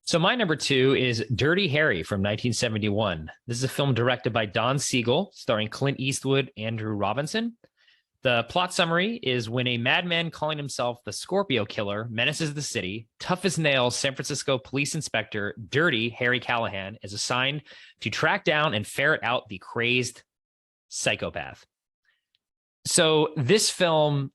So my number two is Dirty Harry from 1971. This is a film directed by Don Siegel, starring Clint Eastwood, Andrew Robinson. The plot summary is when a madman calling himself the Scorpio Killer menaces the city, tough as nails San Francisco police inspector Dirty Harry Callahan is assigned to track down and ferret out the crazed psychopath. So this film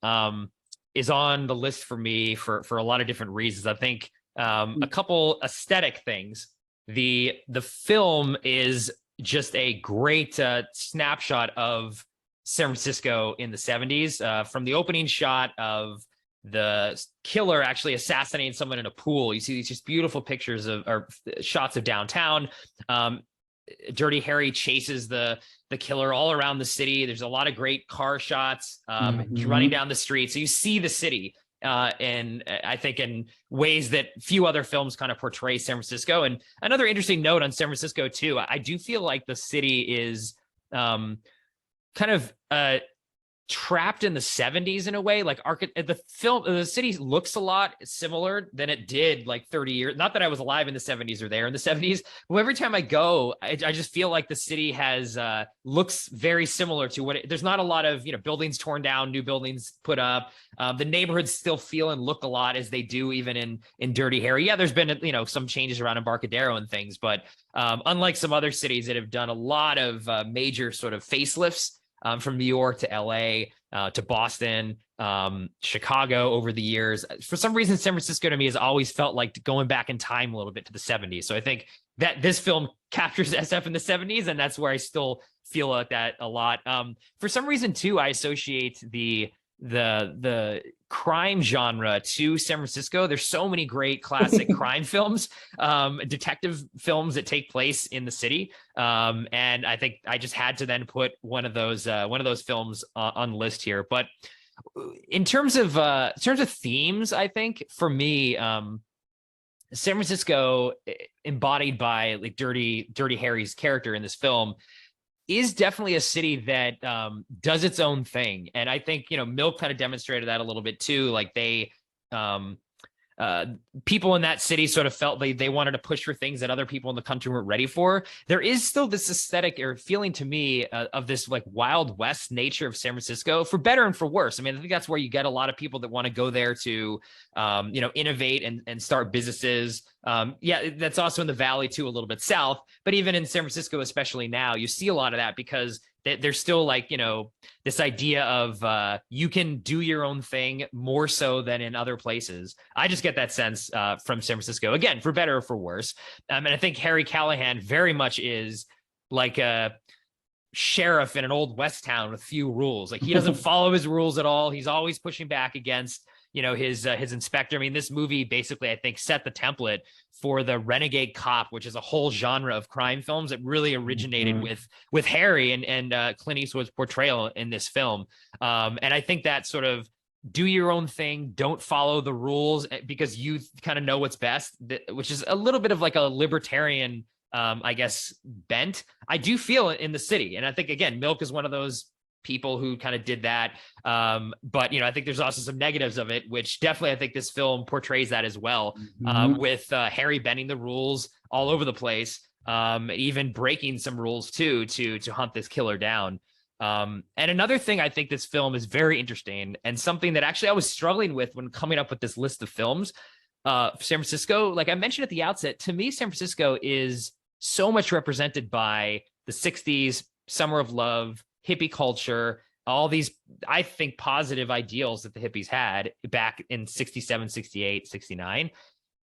is on the list for me for a lot of different reasons. I think a couple aesthetic things. The film is just a great snapshot of San Francisco in the 70s, from the opening shot of the killer actually assassinating someone in a pool. You see these just beautiful pictures of or shots of downtown. Dirty Harry chases the killer all around the city. There's a lot of great car shots running down the street. So you see the city and I think in ways that few other films kind of portray San Francisco. And another interesting note on San Francisco too, I do feel like the city is kind of trapped in the 70s in a way. Like the city looks a lot similar than it did like 30 years. Not that I was alive in the 70s or there in the 70s, but every time I go, I just feel like the city has looks very similar to there's not a lot of, buildings torn down, new buildings put up. The neighborhoods still feel and look a lot as they do even in Dirty Harry. Yeah, there's been, some changes around Embarcadero and things, but unlike some other cities that have done a lot of major sort of facelifts, from New York to LA to Boston, Chicago over the years. For some reason, San Francisco to me has always felt like going back in time a little bit to the 70s. So I think that this film captures SF in the 70s, and that's where I still feel like that a lot. For some reason, too, I associate the crime genre to San Francisco. There's so many great classic crime films, detective films that take place in the city. And I think I just had to then put one of those films on the list here. But in terms of themes, I think for me, San Francisco, embodied by like Dirty Harry's character in this film, is definitely a city that does its own thing. And I think, Milk kind of demonstrated that a little bit too. Like people in that city sort of felt they wanted to push for things that other people in the country weren't ready for. There is still this aesthetic or feeling to me of this like Wild West nature of San Francisco, for better and for worse. I mean, I think that's where you get a lot of people that want to go there to, innovate and start businesses. Yeah, that's also in the Valley too, a little bit south, but even in San Francisco, especially now, you see a lot of that because there's still like, this idea of you can do your own thing more so than in other places. I just get that sense from San Francisco, again, for better or for worse. And I think Harry Callahan very much is like a sheriff in an old West town with few rules. Like he doesn't follow his rules at all. He's always pushing back against his inspector. I mean, this movie basically, I think, set the template for the renegade cop, which is a whole genre of crime films that really originated with Harry and Clint Eastwood's portrayal in this film. And I think that sort of do your own thing, don't follow the rules because you kind of know what's best, which is a little bit of like a libertarian, I guess, bent. I do feel it in the city. And I think, again, Milk is one of those people who kind of did that. But, I think there's also some negatives of it, which definitely I think this film portrays that as well, with Harry bending the rules all over the place, even breaking some rules too, to hunt this killer down. And another thing I think this film is very interesting and something that actually I was struggling with when coming up with this list of films, San Francisco, like I mentioned at the outset, to me, San Francisco is so much represented by the 60s, Summer of Love, hippie culture, all these, I think, positive ideals that the hippies had back in 67, 68, 69.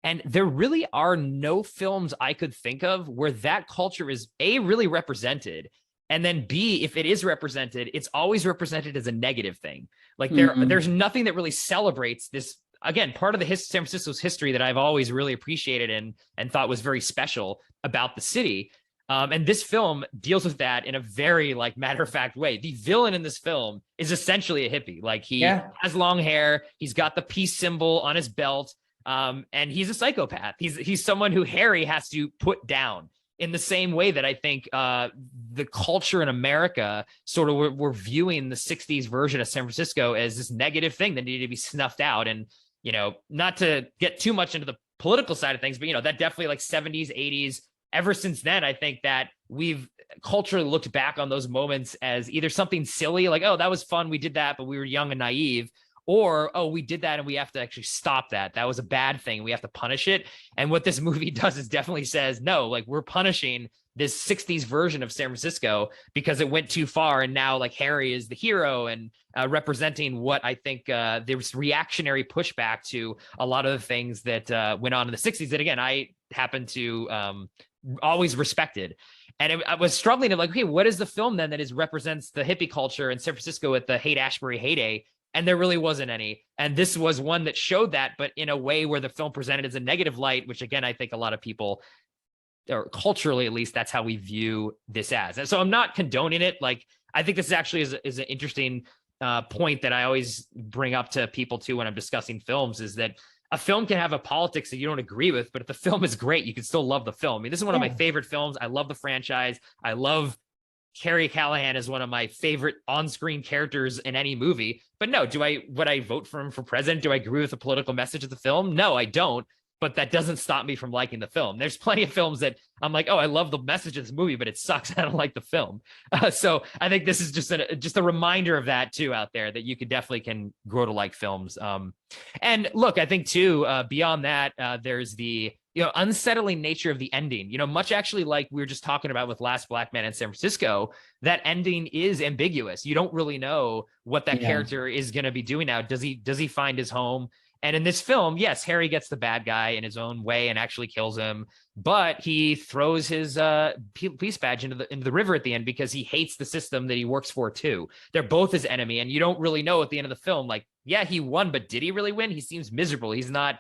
And there really are no films I could think of where that culture is A, really represented. And then B, if it is represented, it's always represented as a negative thing. Like there's nothing that really celebrates this. Again, part of the San Francisco's history that I've always really appreciated and thought was very special about the city. And this film deals with that in a very like matter-of-fact way. The villain in this film is essentially a hippie. Like he has long hair. He's got the peace symbol on his belt. And he's a psychopath. He's someone who Harry has to put down in the same way that I think the culture in America sort of were viewing the 60s version of San Francisco as this negative thing that needed to be snuffed out. And, not to get too much into the political side of things, but that definitely like 70s, 80s. Ever since then, I think that we've culturally looked back on those moments as either something silly, like, oh, that was fun, we did that, but we were young and naive, or, oh, we did that and we have to actually stop that. That was a bad thing. We have to punish it. And what this movie does is definitely says, no, like we're punishing this 60s version of San Francisco because it went too far. And now like Harry is the hero and representing what I think there was reactionary pushback to a lot of the things that went on in the 60s that, again, I happen to always respected. And I was struggling to like, okay, what is the film then that represents the hippie culture in San Francisco at the Haight-Ashbury heyday? And there really wasn't any. And this was one that showed that, but in a way where the film presented as a negative light, which again, I think a lot of people, or culturally at least, that's how we view this as. And so I'm not condoning it. Like, I think this actually is an interesting point that I always bring up to people too when I'm discussing films, is that a film can have a politics that you don't agree with, but if the film is great, you can still love the film. I mean, this is one of my favorite films. I love the franchise. I love Carrie Callahan is one of my favorite on-screen characters in any movie. But no, would I vote for him for president? Do I agree with the political message of the film? No, I don't. But that doesn't stop me from liking the film. There's plenty of films that I'm like, oh, I love the message of this movie, but it sucks. I don't like the film. So I think this is just a reminder of that too out there, that you could definitely can grow to like films. And look, I think too, beyond that, there's the unsettling nature of the ending. Much actually like we were just talking about with Last Black Man in San Francisco, that ending is ambiguous. You don't really know what that character is going to be doing now. Does he find his home? And in this film, yes, Harry gets the bad guy in his own way and actually kills him, but he throws his police badge into the river at the end because he hates the system that he works for too. They're both his enemy, and you don't really know at the end of the film, like, yeah, he won, but did he really win? He seems miserable. He's not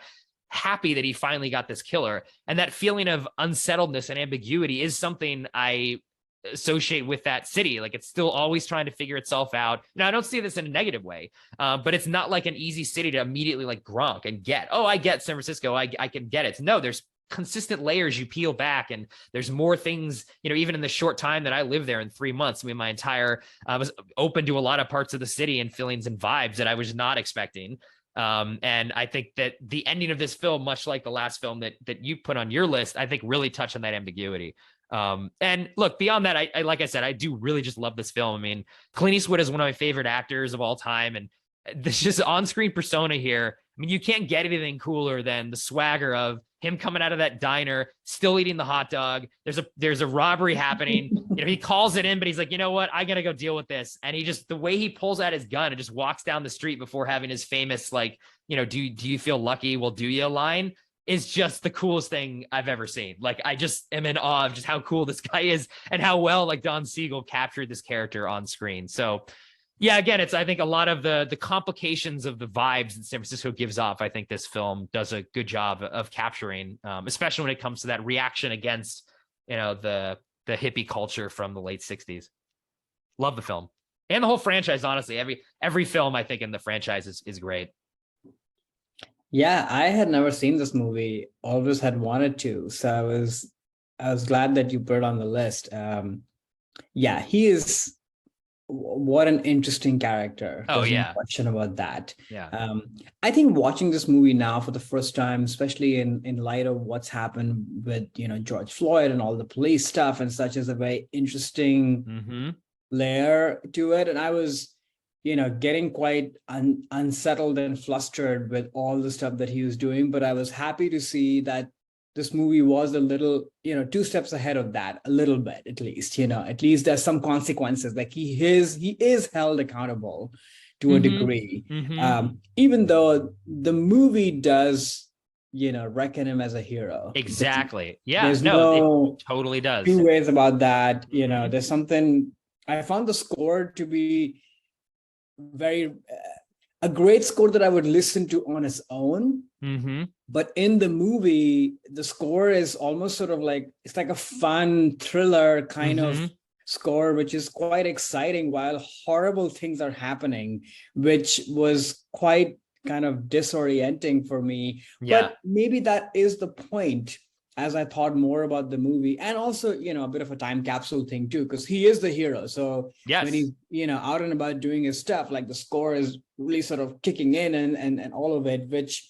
happy that he finally got this killer. And that feeling of unsettledness and ambiguity is something I associate with that city. Like, it's still always trying to figure itself out. Now, I don't see this in a negative way, but it's not like an easy city to immediately like Gronk and get, oh, I get San Francisco, I can get it. No, there's consistent layers you peel back, and there's more things, even in the short time that I lived there in 3 months. I mean, I was open to a lot of parts of the city and feelings and vibes that I was not expecting. And I think that the ending of this film, much like the last film that you put on your list, I think really touched on that ambiguity. And look, beyond that, I like I said, I do really just love this film. I mean, Clint Eastwood is one of my favorite actors of all time, and this just on-screen persona here. I mean, you can't get anything cooler than the swagger of him coming out of that diner, still eating the hot dog. There's a robbery happening. He calls it in, but he's like, you know what? I got to go deal with this. And the way he pulls out his gun and just walks down the street before having his famous, like, do you feel lucky? Well, do you line? Is just the coolest thing I've ever seen. Like, I just am in awe of just how cool this guy is and how well like Don Siegel captured this character on screen. So yeah, again, I think a lot of the complications of the vibes that San Francisco gives off, I think this film does a good job of capturing, especially when it comes to that reaction against, the hippie culture from the late 60s. Love the film and the whole franchise. Honestly, every film I think in the franchise is great. Yeah, I had never seen this movie, always had wanted to. So I was glad that you put it on the list. Yeah, he is, what an interesting character. Oh, There's yeah. no question about that. Yeah. I think watching this movie now for the first time, especially in light of what's happened with, George Floyd and all the police stuff and such, is a very interesting layer to it. And I was getting quite unsettled and flustered with all the stuff that he was doing. But I was happy to see that this movie was a little, 2 steps ahead of that, a little bit, at least, at least there's some consequences. Like he is held accountable to a degree, even though the movie does, reckon him as a hero. Exactly. Yeah. There's no it totally does. 2 ways about that. There's something, I found the score to be a great score that I would listen to on its own. But in the movie, the score is almost sort of like, it's like a fun thriller kind of score, which is quite exciting while horrible things are happening, which was quite kind of disorienting for me. Yeah. But maybe that is the point, as I thought more about the movie, and also, a bit of a time capsule thing too, because he is the hero. So when he's, out and about doing his stuff, like the score is really sort of kicking in and all of it, which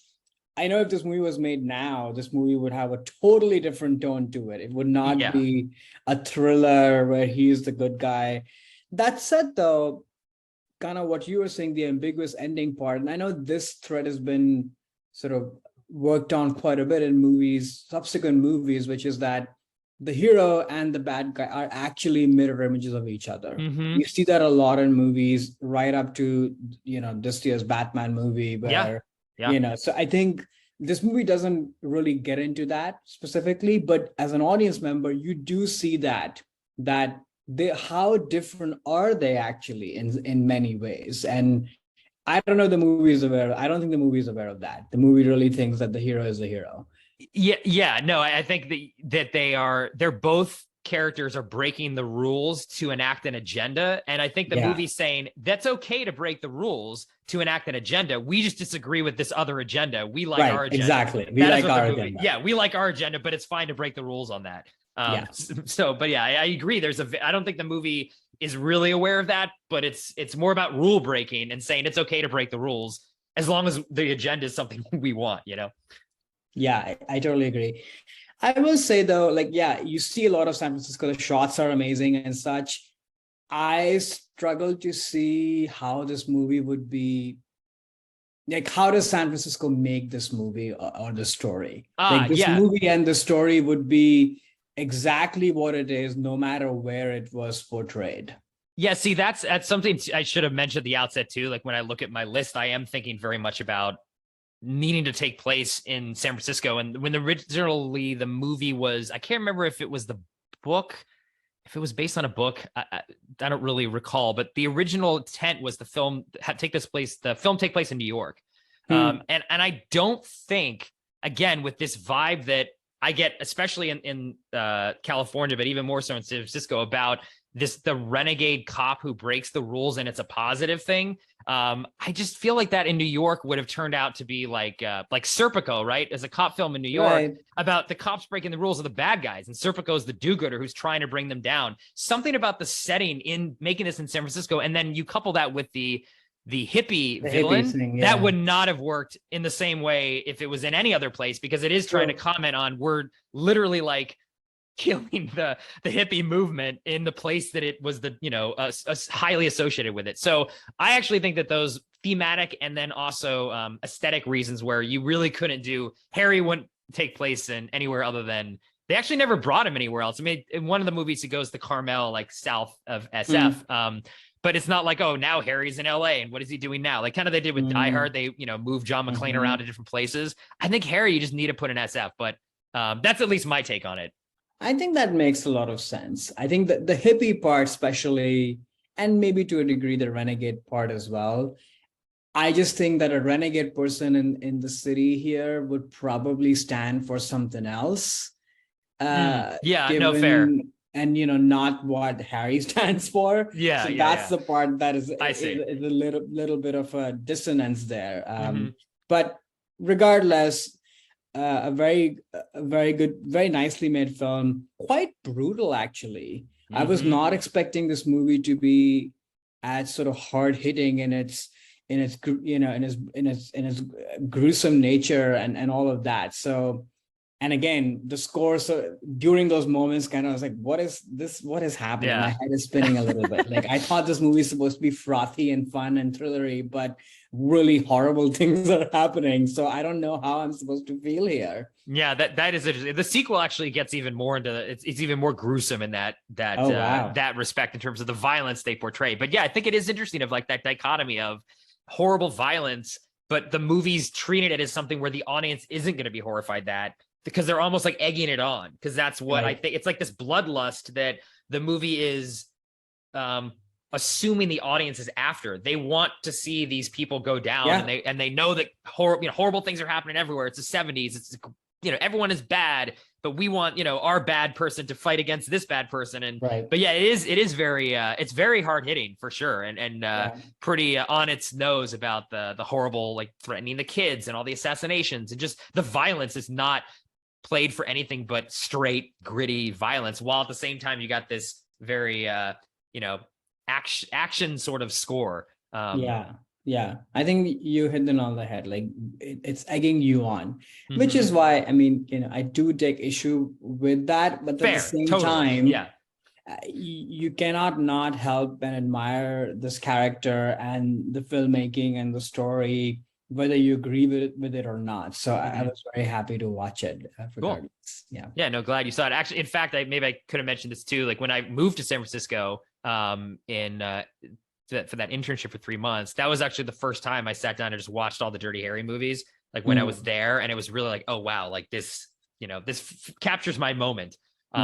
I know if this movie was made now, this movie would have a totally different tone to it. It would not Yeah. be a thriller where he's the good guy. That said, though, kind of what you were saying, the ambiguous ending part, and I know this thread has been sort of worked on quite a bit in movies, subsequent movies, which is that the hero and the bad guy are actually mirror images of each other. Mm-hmm. You see that a lot in movies, right up to, this year's Batman movie, Yeah. where, Yeah. so I think this movie doesn't really get into that specifically, but as an audience member, you do see that they, how different are they actually in many ways. And I don't know, the movie is aware, I don't think the movie is aware of that. The movie really thinks that the hero is the hero. Yeah. No, I think that they're both characters are breaking the rules to enact an agenda. And I think the movie's saying that's okay to break the rules to enact an agenda. We just disagree with this other agenda. We like our agenda. Exactly. We like our agenda. Yeah, we like our agenda, but it's fine to break the rules on that. So, but yeah, I agree. I don't think the movie is really aware of that, but it's more about rule breaking and saying it's okay to break the rules as long as the agenda is something we want, Yeah, I totally agree. I will say though, like, yeah, you see a lot of San Francisco, the shots are amazing and such. I struggle to see how this movie would be, like, how does San Francisco make this movie or the story? Like, this movie and the story would be exactly what it is, no matter where it was portrayed. Yeah, see, that's something I should have mentioned at the outset too. Like when I look at my list, I am thinking very much about needing to take place in San Francisco. And when originally the movie was, I can't remember if it was the book, if it was based on a book, I don't really recall, but the original intent was the film take place in New York. And I don't think, again, with this vibe that I get, especially in California, but even more so in San Francisco, about the renegade cop who breaks the rules and it's a positive thing. I just feel like that in New York would have turned out to be like Serpico, right? As a cop film in New York about the cops breaking the rules of the bad guys, and Serpico is the do-gooder who's trying to bring them down. Something about the setting in making this in San Francisco, and then you couple that with the hippie villain thing, that would not have worked in the same way if it was in any other place, because it is trying to comment on, we're literally like killing the hippie movement in the place that it was highly associated with it. So I actually think that those thematic and then also aesthetic reasons where you really couldn't do, Harry wouldn't take place in anywhere other than, they actually never brought him anywhere else. I mean, in one of the movies, he goes to Carmel, like south of SF. But it's not like, oh, now Harry's in LA and what is he doing now? Like kind of they did with Die Hard. They, moved John McClane around to different places. I think Harry, you just need to put in SF, but that's at least my take on it. I think that makes a lot of sense. I think that the hippie part, especially, and maybe to a degree, the renegade part as well. I just think that a renegade person in the city here would probably stand for something else. No, fair. And not what Harry stands for. That's the part that is a little bit of a dissonance there. But regardless, a very good, very nicely made film, quite brutal actually. I was not expecting this movie to be as sort of hard hitting in its gruesome nature and all of that. So, and again, the score, so during those moments, kind of, I was like, what is this? What is happening? My head is spinning a little bit. Like, I thought this movie is supposed to be frothy and fun and thrillery, but really horrible things are happening. So I don't know how I'm supposed to feel here. Yeah, that is interesting. The sequel actually gets even more into it's even more gruesome in that respect in terms of the violence they portray. But yeah, I think it is interesting of like that dichotomy of horrible violence, but the movie's treating it as something where the audience isn't going to be horrified that, because they're almost like egging it on, because that's what I think. It's like this bloodlust that the movie is assuming the audience is after. They want to see these people go down, and they know that horrible things are happening everywhere. It's the 70s. It's everyone is bad, but we want our bad person to fight against this bad person. And but yeah, it is very it's very hard hitting for sure, and pretty on its nose about the horrible, like, threatening the kids and all the assassinations, and just the violence is not played for anything but straight gritty violence, while at the same time you got this very action sort of score. Yeah, I think you hit the nail on the head. Like it's egging you on, which is why, I mean, I do take issue with that, but at the same time, yeah, you cannot not help and admire this character and the filmmaking and the story, whether you agree with it or not. So I was very happy to watch it. Cool. Yeah. Yeah. No, glad you saw it. Actually, in fact, maybe I could have mentioned this too. Like when I moved to San Francisco, for that internship for 3 months, that was actually the first time I sat down and just watched all the Dirty Harry movies. Like when I was there, and it was really like, oh wow, like this, this captures my moment.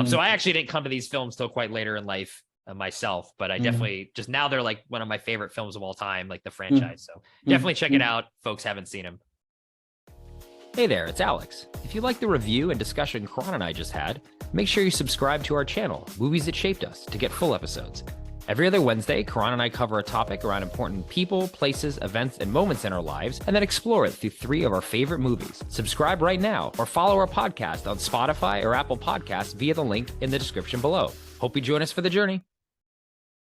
So I actually didn't come to these films till quite later in life myself, but I definitely just now they're like one of my favorite films of all time, like the franchise. So definitely check it out. Folks haven't seen them. Hey there, it's Alex. If you like the review and discussion Karan and I just had, make sure you subscribe to our channel, Movies That Shaped Us, to get full episodes. Every other Wednesday, Karan and I cover a topic around important people, places, events, and moments in our lives, and then explore it through 3 of our favorite movies. Subscribe right now, or follow our podcast on Spotify or Apple Podcasts via the link in the description below. Hope you join us for the journey.